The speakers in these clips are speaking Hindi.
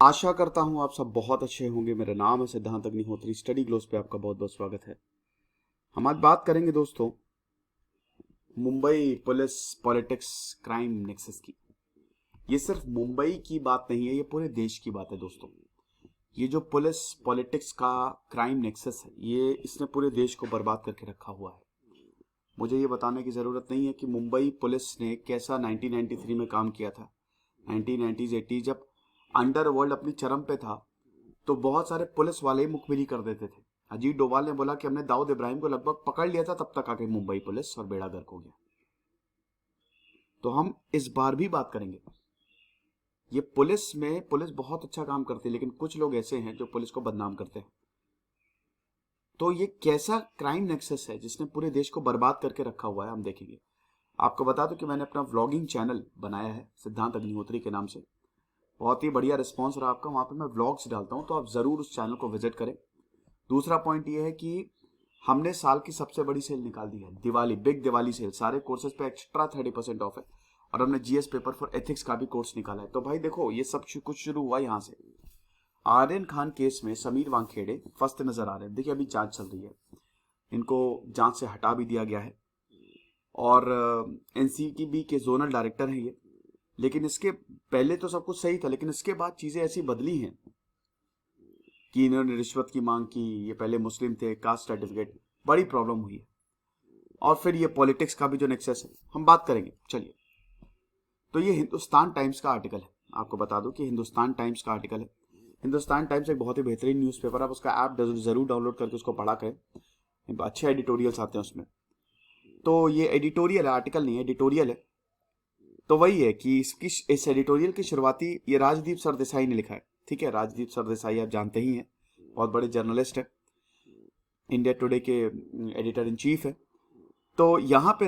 आशा करता हूं आप सब बहुत अच्छे होंगे। मेरा नाम है सिद्धांत अग्निहोत्री। स्टडी ग्लोस पे आपका बहुत बहुत स्वागत है। हम आज बात करेंगे दोस्तों Mumbai police politics crime nexus की। ये सिर्फ मुंबई की बात नहीं है, ये पूरे देश की बात है दोस्तों। ये जो पुलिस पॉलिटिक्स का क्राइम नेक्सस है, ये इसने पूरे देश को बर्बाद करके रखा हुआ है। मुझे ये बताने की ज़रूरत नहीं है कि मुंबई पुलिस ने कैसा 1993 में काम किया था। 1990s 80 जब अंडरवर्ल्ड अपनी चरम पे था तो बहुत सारे पुलिस वाले ही मुखबिरी कर देते थे। अजीत डोभाल ने बोला कि हमने दाऊद इब्राहिम को लगभग पकड़ लिया था, तब तक आके मुंबई पुलिस और बेड़ा गर्क हो गया। तो हम इस बार भी बात करेंगे। ये पुलिस बहुत अच्छा काम करती है, लेकिन कुछ लोग ऐसे हैं जो पुलिस को बदनाम करते हैं। तो ये कैसा क्राइम नेक्सस है जिसने पूरे देश को बर्बाद करके रखा हुआ है, हम देखेंगे। आपको बता दूं कि मैंने अपना व्लॉगिंग चैनल बनाया है सिद्धांत अग्निहोत्री के नाम से। बहुत ही बढ़िया रिस्पॉन्स रहा आपका। वहां पे मैं व्लॉग्स डालता हूं, तो आप जरूर उस चैनल को विजिट करें। दूसरा पॉइंट ये है कि हमने साल की सबसे बड़ी सेल निकाल दी है, दिवाली, बिग दिवाली सेल। सारे कोर्सेज पे एक्स्ट्रा 30% ऑफ है। और हमने जीएस पेपर फॉर एथिक्स का भी कोर्स निकाला है। तो भाई देखो, ये सब कुछ शुरू हुआ यहाँ से। आर्यन खान केस में समीर वानखेड़े फंसते नजर आ रहे हैं। देखिए, अभी जांच चल रही है, इनको जांच से हटा भी दिया गया है और एनसीबी के जोनल डायरेक्टर हैं ये। लेकिन इसके पहले तो सब कुछ सही था, लेकिन इसके बाद चीजें ऐसी बदली हैं कि इन्होंने रिश्वत की मांग की। ये पहले मुस्लिम थे, कास्ट सर्टिफिकेट, बड़ी प्रॉब्लम हुई है। और फिर ये पॉलिटिक्स का भी जो नेक्सस है, हम बात करेंगे। चलिए, तो ये हिंदुस्तान टाइम्स का आर्टिकल है। आपको बता दूं कि हिंदुस्तान टाइम्स का आर्टिकल है। हिंदुस्तान टाइम्स एक बहुत ही बेहतरीन न्यूज़पेपर है। आप उसका ऐप जरूर डाउनलोड करके उसको पढ़ा करें। अच्छे एडिटोरियल्स आते हैं उसमें। तो ये एडिटोरियल है, आर्टिकल नहीं है, एडिटोरियल है। तो वही है कि इस एडिटोरियल की शुरुआती ये राजदीप सरदेसाई ने लिखा है। ठीक है, राजदीप सरदेसाई आप जानते ही हैं, बहुत बड़े जर्नलिस्ट हैं, इंडिया टुडे के एडिटर इन चीफ है। तो यहाँ पे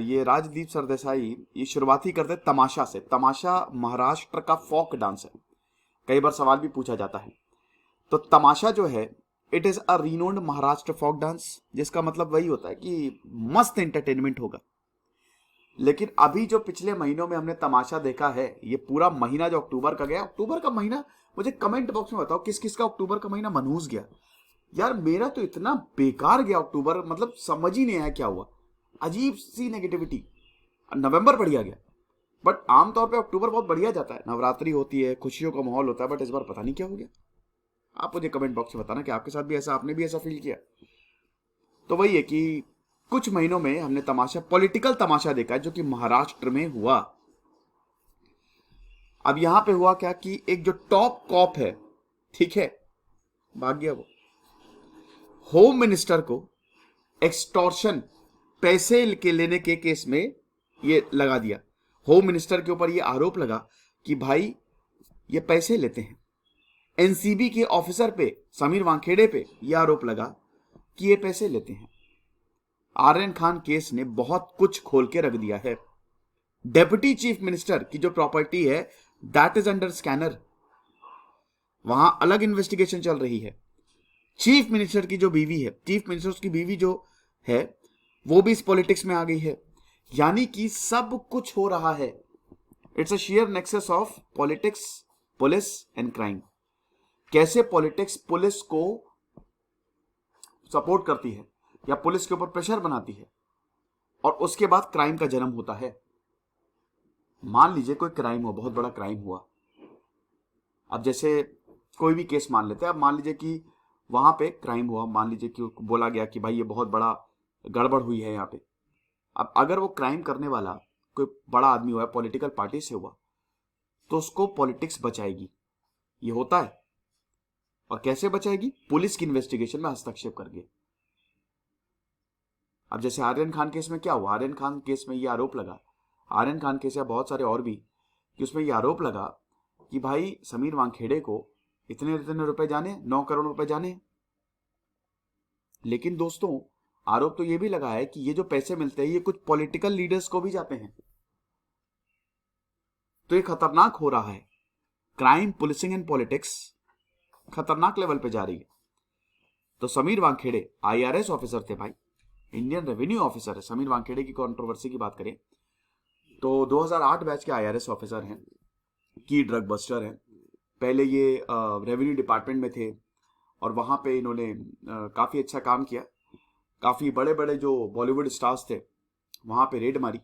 ये राजदीप सरदेसाई ये शुरुआती करते तमाशा से। तमाशा महाराष्ट्र का फोक डांस है। कई बार सवाल भी पूछा जाता है। तो तमाशा जो है, it is a renowned Maharashtra folk dance, जिसका मतलब वही होता है कि मस्त एंटरटेनमेंट होगा। लेकिन अभी जो पिछले महीनों में हमने तमाशा देखा है, ये पूरा महीना जो अक्टूबर का गया, अक्टूबर का महीना, मुझे कमेंट बॉक्स में बताओ किस किस का अक्टूबर का महीना मनहूस गया। यार मेरा तो इतना बेकार गया अक्टूबर, मतलब समझ ही नहीं आया क्या हुआ। अजीब सी नेगेटिविटी। नवंबर बढ़िया गया, बट आमतौर पे अक्टूबर बहुत बढ़िया जाता है। नवरात्रि होती है, खुशियों का माहौल होता है, बट इस बार पता नहीं क्या हो गया। आप मुझे कमेंट बॉक्स में बताना कि आपके साथ भी ऐसा, आपने भी ऐसा फील किया। तो वही है कि कुछ महीनों में हमने तमाशा, पॉलिटिकल तमाशा देखा है, जो कि महाराष्ट्र में हुआ। अब यहां पे हुआ क्या कि एक जो टॉप कॉप है, ठीक है, भाग गया वो, होम मिनिस्टर को एक्सटॉर्शन, पैसे के लेने के केस में ये लगा दिया। होम मिनिस्टर के ऊपर ये आरोप लगा कि भाई ये पैसे लेते हैं। एनसीबी के ऑफिसर पे, समीर वानखेड़े पे ये आरोप लगा कि ये पैसे लेते हैं। आर्यन खान केस ने बहुत कुछ खोल के रख दिया है। डेप्यूटी चीफ मिनिस्टर की जो प्रॉपर्टी है, दैट इज अंडर स्कैनर। वहां अलग इन्वेस्टिगेशन चल रही है। चीफ मिनिस्टर की जो बीवी है, चीफ मिनिस्टर की बीवी जो है, वो भी इस पॉलिटिक्स में आ गई है। यानी कि सब कुछ हो रहा है। It's a share nexus of politics, police and crime. कैसे पॉलिटिक्स पुलिस को सपोर्ट करती है या पुलिस के ऊपर प्रेशर बनाती है, और उसके बाद क्राइम का जन्म होता है। मान लीजिए कोई क्राइम हुआ, बहुत बड़ा क्राइम हुआ। अब जैसे कोई भी केस मान लेते हैं। अब मान लीजिए कि वहां पे क्राइम हुआ, मान लीजिए कि बोला गया कि भाई ये बहुत बड़ा गड़बड़ हुई है यहाँ पे। अब अगर वो क्राइम करने वाला कोई बड़ा आदमी हुआ है, पॉलिटिकल पार्टी से हुआ, तो उसको पॉलिटिक्स बचाएगी। ये होता है। और कैसे बचाएगी? पुलिस की इन्वेस्टिगेशन में हस्तक्षेप करके। अब जैसे आर्यन खान केस में क्या हुआ, आर्यन खान केस में ये आरोप लगा, आर्यन खान केस या बहुत सारे और भी, कि उसमें ये आरोप लगा कि भाई समीर वानखेड़े को इतने इतने रुपए जाने, 9 करोड़ रुपए जाने। लेकिन दोस्तों, आरोप तो ये भी लगा है कि ये जो पैसे मिलते हैं, ये कुछ पॉलिटिकल लीडर्स को भी जाते हैं। तो ये खतरनाक हो रहा है। क्राइम, पुलिसिंग एंड पॉलिटिक्स खतरनाक लेवल पे जा रही है। तो समीर वानखेड़े आईआरएस ऑफिसर थे भाई, इंडियन रेवेन्यू ऑफिसर है। समीर वानखेड़े की कंट्रोवर्सी की बात करें तो 2008 बैच के आईआरएस ऑफिसर हैं, की ड्रग बस्टर हैं। पहले ये रेवेन्यू डिपार्टमेंट में थे और वहाँ पे इन्होंने काफ़ी अच्छा काम किया। काफ़ी बड़े बड़े जो बॉलीवुड स्टार्स थे वहाँ पे रेड मारी,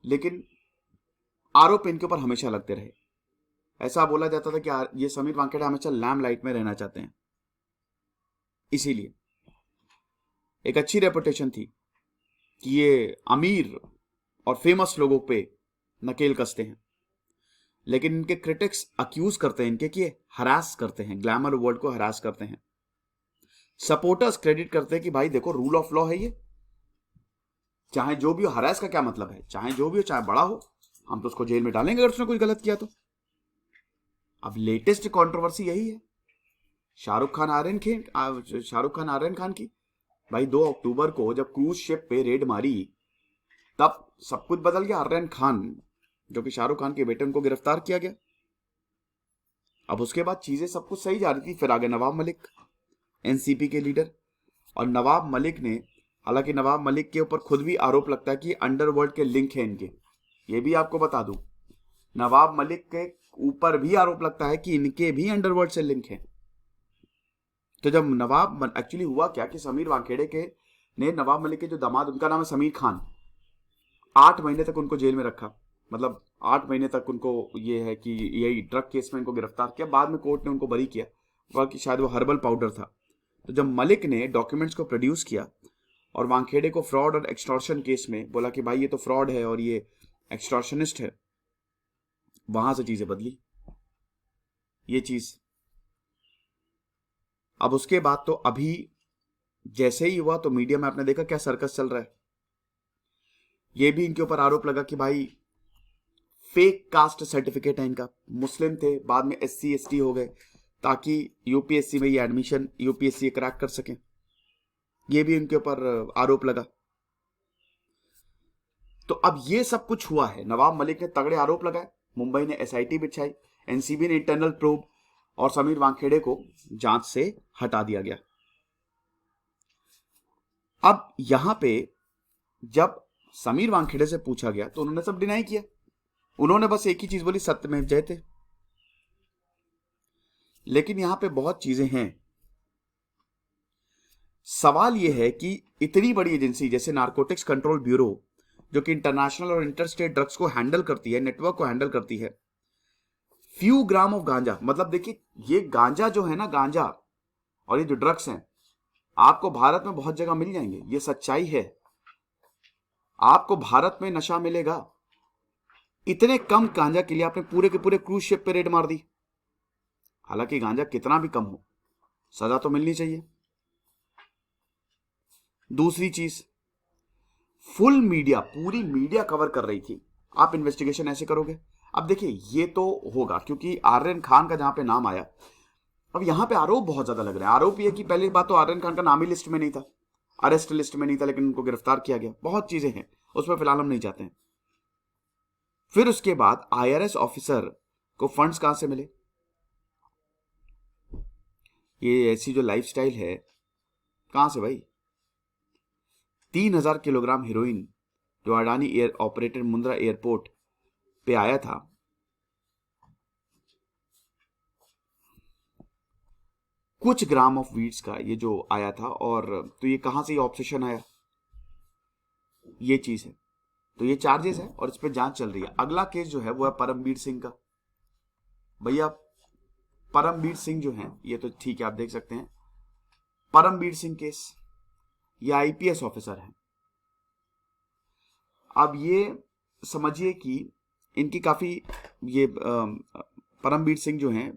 लेकिन आरोप इनके ऊपर हमेशा लगते रहे। ऐसा बोला जाता था कि ये समीर वानखेड़े हमेशा लैम लाइट में रहना चाहते हैं, इसीलिए एक अच्छी रेपुटेशन थी कि ये अमीर और फेमस लोगों पे नकेल कसते हैं। लेकिन इनके क्रिटिक्स अक्यूज करते हैं इनके कि हरास करते हैं, ग्लैमर वर्ल्ड को हरास करते हैं। सपोर्टर्स क्रेडिट करते हैं कि भाई देखो रूल ऑफ लॉ है ये, चाहे जो भी हो। हरास का क्या मतलब है? चाहे जो भी हो, चाहे बड़ा हो, हम तो उसको जेल में डालेंगे अगर उसने कुछ गलत किया तो। अब लेटेस्ट कंट्रोवर्सी यही है शाहरुख खान आर्यन खान की। भाई 2 अक्टूबर को जब क्रूज शिप पे रेड मारी तब सब कुछ बदल गया। आर्यन खान जो कि शाहरुख खान के बेटे, उनको गिरफ्तार किया गया। अब उसके बाद चीजें सब कुछ सही जा रही थी। फिर आगे नवाब मलिक, एनसीपी के लीडर, और नवाब मलिक ने, हालांकि नवाब मलिक के ऊपर खुद भी आरोप लगता है कि अंडरवर्ल्ड के लिंक है इनके। ये भी आपको बता दूं, नवाब मलिक के ऊपर भी आरोप लगता है कि इनके भी अंडरवर्ल्ड से लिंक है। तो जब एक्चुअली हुआ क्या कि समीर वानखेड़े के ने नवाब मलिक के जो दामाद, उनका नाम है समीर खान, 8 महीने तक उनको जेल में रखा। मतलब 8 महीने तक उनको ये है कि यही ड्रग केस में इनको गिरफ्तार किया। बाद में कोर्ट ने उनको बरी किया, वह कि शायद वो हर्बल पाउडर था। तो जब मलिक ने डॉक्यूमेंट्स को प्रोड्यूस किया और वानखेड़े को फ्रॉड और एक्सटॉर्शन केस में बोला कि भाई ये तो फ्रॉड है और ये एक्सटॉर्शनिस्ट है, वहां से चीजें बदली ये चीज। अब उसके बाद तो अभी जैसे ही हुआ तो मीडिया में आपने देखा क्या सर्कस चल रहा है। ये भी इनके ऊपर आरोप लगा कि भाई फेक कास्ट सर्टिफिकेट है इनका, मुस्लिम थे बाद में SC ST हो गए ताकि यूपीएससी में ये एडमिशन, यूपीएससी क्रैक कर सकें। ये भी इनके ऊपर आरोप लगा। तो अब ये सब कुछ हुआ है, नवाब मलिक ने तगड़े आरोप लगाए, मुंबई ने SIT बिछाई, एनसीबी ने इंटरनल प्रोब, और समीर वानखेड़े को जांच से हटा दिया गया। अब यहां पे जब समीर वानखेड़े से पूछा गया तो उन्होंने सब डिनाई किया। उन्होंने बस एक ही चीज बोली, सत्यमेव जयते। लेकिन यहां पे बहुत चीजें हैं। सवाल यह है कि इतनी बड़ी एजेंसी जैसे नारकोटिक्स कंट्रोल ब्यूरो, जो कि इंटरनेशनल और इंटरस्टेट ड्रग्स को हैंडल करती है, नेटवर्क को हैंडल करती है, फ्यू ग्राम ऑफ गांजा, मतलब देखिए ये गांजा जो है ना, गांजा और ये जो ड्रग्स हैं आपको भारत में बहुत जगह मिल जाएंगे, ये सच्चाई है। आपको भारत में नशा मिलेगा। इतने कम गांजा के लिए आपने पूरे के पूरे क्रूज शिप पे रेड मार दी। हालांकि गांजा कितना भी कम हो, सजा तो मिलनी चाहिए। दूसरी चीज, फुल मीडिया, पूरी मीडिया कवर कर रही थी। आप इन्वेस्टिगेशन ऐसे करोगे? अब देखिए ये तो होगा क्योंकि आर्यन खान का जहां पे नाम आया। अब यहां पे आरोप बहुत ज्यादा लग रहे हैं। आरोप ये कि पहली बात तो आर्यन खान का नाम ही लिस्ट में नहीं था, अरेस्ट लिस्ट में नहीं था, लेकिन उनको गिरफ्तार किया गया। बहुत चीजें हैं, उसमें फिलहाल हम नहीं जाते हैं। फिर उसके बाद IRS ऑफिसर को फंड्स कहां से मिले? ये ऐसी जो लाइफस्टाइल है, कहां से भाई? 3000 किलोग्राम हीरोइन जो Adani air operated Mundra airport पे आया था, कुछ ग्राम ऑफ वीड्स का ये जो आया था, और तो ये कहां से ये ऑब्सेशन आया, ये चीज है। तो ये चार्जेस है और इस पे जांच चल रही है। अगला केस जो है वो है परमबीर सिंह का। भैया परमबीर सिंह जो है, ये तो ठीक है, आप देख सकते हैं परमबीर सिंह केस, ये IPS ऑफिसर है। अब ये समझिए कि इनकी काफी ये परमबीर सिंह जो हैं,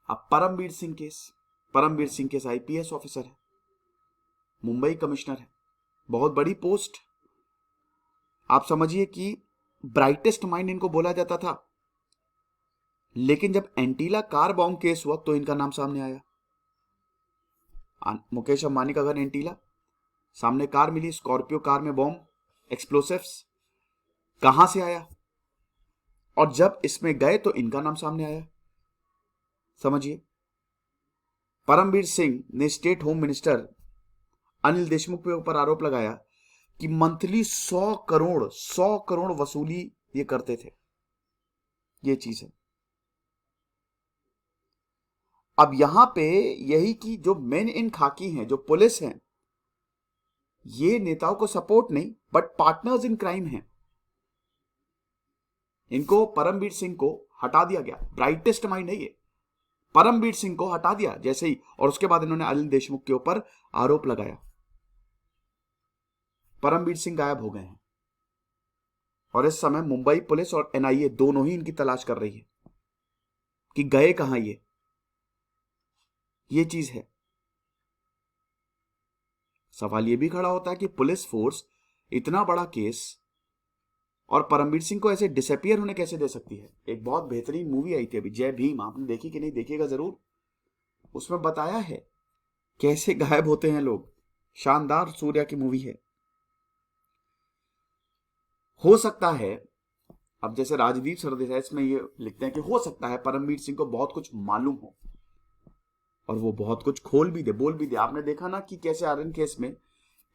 अब Parambir Singh case IPS officer है, मुंबई कमिश्नर है, बहुत बड़ी पोस्ट। आप समझिए कि ब्राइटेस्ट माइंड इनको बोला जाता था। लेकिन जब एंटीला कार बॉम्ब केस हुआ तो इनका नाम सामने आया। मुकेश अंबानी का घर एंटीला, सामने कार मिली, स्कॉर्पियो कार में बॉम्ब, एक्सप्लोसिव्स, कहां से आया? और जब इसमें गए तो इनका नाम सामने आया। समझिए, परमबीर सिंह ने state home minister Anil Deshmukh के ऊपर आरोप लगाया कि मंथली 100 करोड़ वसूली ये करते थे। ये चीज है। अब यहां पे यही कि जो मेन इन खाकी हैं, जो पुलिस हैं, ये नेताओं को सपोर्ट नहीं बट पार्टनर्स इन क्राइम हैं। इनको, परमवीर सिंह को हटा दिया गया, ब्राइटेस्ट माइंड है ये, परमवीर सिंह को हटा दिया जैसे ही, और उसके बाद इन्होंने अनिल देशमुख के ऊपर आरोप लगाया। परमवीर सिंह गायब हो गए हैं और इस समय मुंबई पुलिस और एनआईए दोनों ही इनकी तलाश कर रही है कि गए कहां ये चीज है। सवाल यह भी खड़ा होता है कि पुलिस फोर्स इतना बड़ा केस और परमवीर सिंह को ऐसे डिसअपियर होने कैसे दे सकती है। एक बहुत बेहतरीन मूवी आई थी अभी, जय भीम, आपने देखी कि नहीं, देखिएगा जरूर। उसमें बताया है कैसे गायब होते हैं लोग। शानदार सूर्या की मूवी है। हो सकता है, अब जैसे राजदीप सरदेसाई इसमें ये लिखते हैं कि हो सकता है परमवीर सिंह को बहुत कुछ मालूम हो और वो बहुत कुछ खोल भी दे, बोल भी दे। आपने देखा ना कि कैसे आर्यन केस में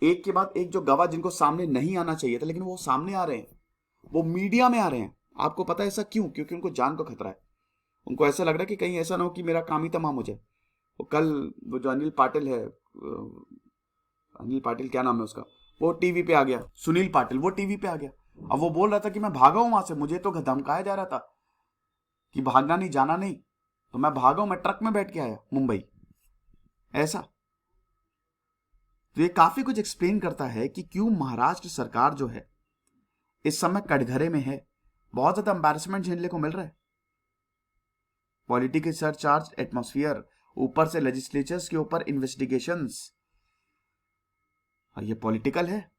एक के बाद एक जो गवाह जिनको सामने नहीं आना चाहिए था, लेकिन वो सामने आ रहे हैं, वो मीडिया में आ रहे हैं। आपको पता है ऐसा क्यों? क्योंकि उनको जान का खतरा है। उनको ऐसा लग रहा है कि कहीं ऐसा ना हो कि मेरा काम ही तमाम हो जाए। वो कल वो जो अनिल पाटिल है, अनिल पाटिल क्या नाम है उसका, वो टीवी पे आ गया, सुनील पाटिल, वो टीवी पे आ गया। अब वो बोल रहा था कि मैं भागा हूं वहां से, मुझे तो धमकाया जा रहा था कि भागना नहीं, जाना नहीं, तो मैं भागा हूं, मैं ट्रक में बैठ के आया मुंबई। ऐसा तो ये काफी कुछ एक्सप्लेन करता है कि क्यों महाराष्ट्र सरकार जो है इस समय कटघरे में है। बहुत ज्यादा एम्बैरेसमेंट झेलने को मिल रहा है। पॉलिटिकल सरचार्ज एटमॉस्फेयर, ऊपर से लेजिस्लेचर्स के ऊपर इन्वेस्टिगेशंस, और ये पॉलिटिकल है।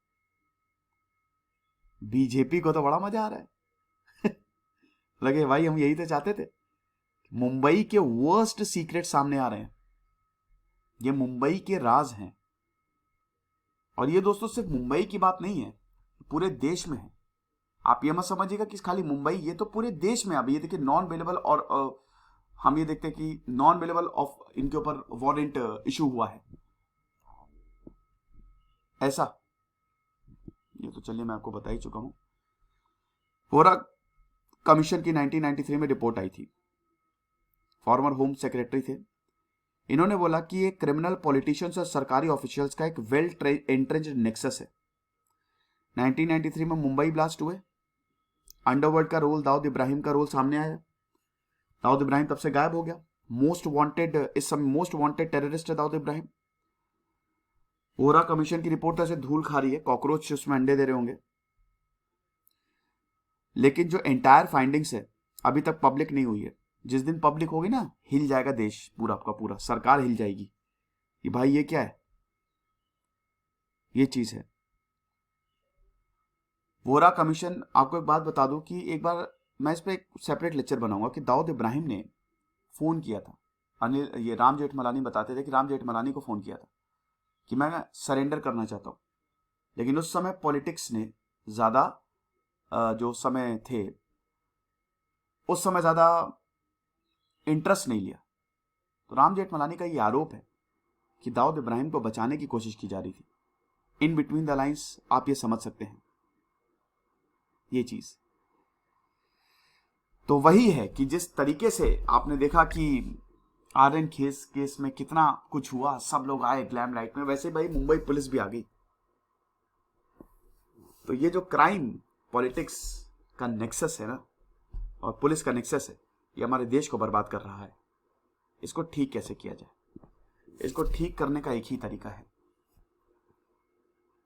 बीजेपी को तो बड़ा मजा आ रहा है लगे भाई हम यही तो चाहते थे। मुंबई के वर्स्ट सीक्रेट सामने आ रहे हैं, ये मुंबई के राज हैं। और ये दोस्तों सिर्फ मुंबई की बात नहीं है, पूरे देश में है। आप ये मत समझिएगा कि खाली मुंबई, ये तो पूरे देश में। अब ये देखिए नॉन अवेलेबल, और हम ये देखते हैं कि नॉन अवेलेबल ऑफ इनके ऊपर वारंट इशू हुआ है। ऐसा ये तो चलिए मैं आपको बता ही चुका हूं। वोरा कमीशन की 1993 में रिपोर्ट आई थी, फॉर्मर होम सेक्रेटरी थे। इन्होंने बोला कि ये क्रिमिनल पॉलिटिशियंस और सरकारी ऑफिशियल्स का एक वेल एंट्रेंज्ड नेक्सस है। 1993 में मुंबई ब्लास्ट हुए, अंडरवर्ल्ड का रोल, दाऊद इब्राहिम का रोल सामने आया। दाऊद इब्राहिम तब से गायब हो गया। मोस्ट वांटेड, इस समय मोस्ट वांटेड टेररिस्ट है दाऊद इब्राहिम। वोरा कमीशन की रिपोर्ट ऐसे धूल खा रही है, कॉकरोच उसमें अंडे दे रहे होंगे, लेकिन जो एंटायर फाइंडिंग्स है अभी तक पब्लिक नहीं हुई है। जिस दिन पब्लिक होगी ना, हिल जाएगा देश पूरा का पूरा, सरकार हिल जाएगी कि भाई ये क्या है, ये चीज है। वोरा कमीशन, आपको एक बात बता दूं कि एक बार मैं इस पर एक सेपरेट लेक्चर बनाऊंगा कि दाऊद इब्राहिम ने फोन किया था, अनिल, ये राम जेठमलानी बताते थे कि राम जेठमलानी को फोन किया था कि मैं सरेंडर करना चाहता हूं। लेकिन उस समय पॉलिटिक्स ने ज्यादा, जो समय थे उस समय ज्यादा इंटरेस्ट नहीं लिया। तो राम जेठमलानी का ये आरोप है कि दाऊद इब्राहिम को बचाने की कोशिश की जा रही थी। इन बिटवीन द लाइंस आप ये समझ सकते हैं ये चीज। तो वही है कि जिस तरीके से आपने देखा कि आर्यन केस में कितना कुछ हुआ, सब लोग आए ग्लैम लाइट में, वैसे भाई मुंबई पुलिस भी आ गई। तो ये जो क्राइम पॉलिटिक्स का नेक्सस है ना, और पुलिस का नेक्सस है, ये हमारे देश को बर्बाद कर रहा है। इसको ठीक कैसे किया जाए? इसको ठीक करने का एक ही तरीका है,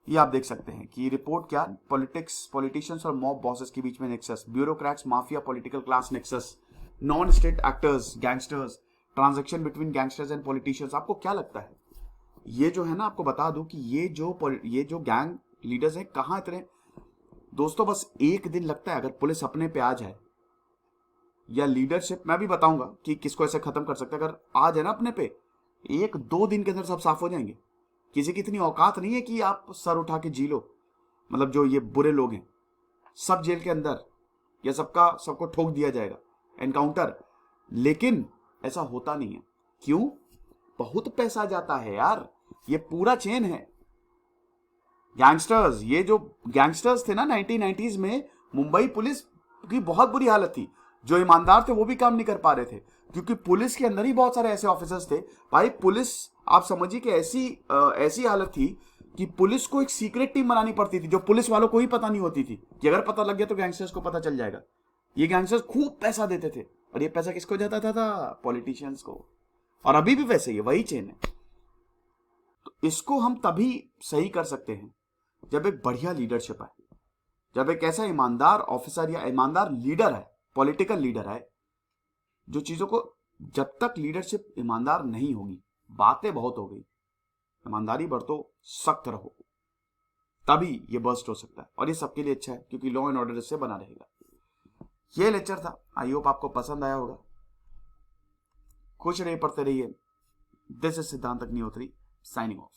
ये आप देख सकते हैं कि रिपोर्ट क्या, पॉलिटिशियंस और मॉब बॉसेस के बीच में nexus, bureaucrats, mafia, political class nexus, non state actors, gangsters, transaction between gangsters and politicians. आपको क्या लगता है ये जो है ना, आपको बता दूं कि ये जो गैंग लीडर्स हैं कहां इतने दोस्तों, बस एक दिन लगता है अगर पुलिस अपने पे आ जाए, या लीडरशिप, मैं भी बताऊंगा कि किसको ऐसे खत्म कर सकते हैं। अगर आ जाए ना अपने पे, 1-2 दिन के अंदर सब साफ हो जाएंगे। किसी की इतनी औकात नहीं है कि आप सर उठा के जी लो। मतलब जो ये बुरे लोग हैं सब जेल के अंदर, या सबको ठोक दिया जाएगा, एनकाउंटर। लेकिन ऐसा होता नहीं है। क्यों? बहुत पैसा जाता है यार, ये पूरा चेन है। गैंगस्टर्स, ये जो गैंगस्टर्स थे ना 1990s में, मुंबई पुलिस की बहुत बुरी हालत थी। जो ईमानदार थे वो भी काम नहीं कर पा रहे थे, क्योंकि पुलिस के अंदर ही बहुत सारे ऐसे ऑफिसर्स थे भाई। पुलिस, आप समझिए कि ऐसी हालत थी कि पुलिस को एक सीक्रेट टीम बनानी पड़ती थी जो पुलिस वालों को ही पता नहीं होती थी, कि अगर पता लग गया तो गैंगस्टर्स को पता चल जाएगा। ये गैंगस्टर्स खूब पैसा देते थे, और ये पैसा किसको जाता था? पॉलिटिशियंस को। और अभी भी वैसे ही वही चेन है। तो इसको हम तभी सही कर सकते हैं जब एक बढ़िया लीडरशिप आए, जब एक ऐसा ईमानदार ऑफिसर या ईमानदार लीडर है, पॉलिटिकल लीडर है, जो चीजों को, जब तक लीडरशिप ईमानदार नहीं होगी, बातें बहुत हो गई, ईमानदारी बरतो, सख्त रहो, तभी ये बर्स्ट हो सकता है। और ये सबके लिए अच्छा है, क्योंकि लॉ एंड ऑर्डर इससे बना रहेगा। ये लेक्चर था, आई होप आपको पसंद आया होगा। खुश रहिए, पढ़ते रहिए। दिस इज सिद्धांत अग्निहोत्री, साइनिंग ऑफ।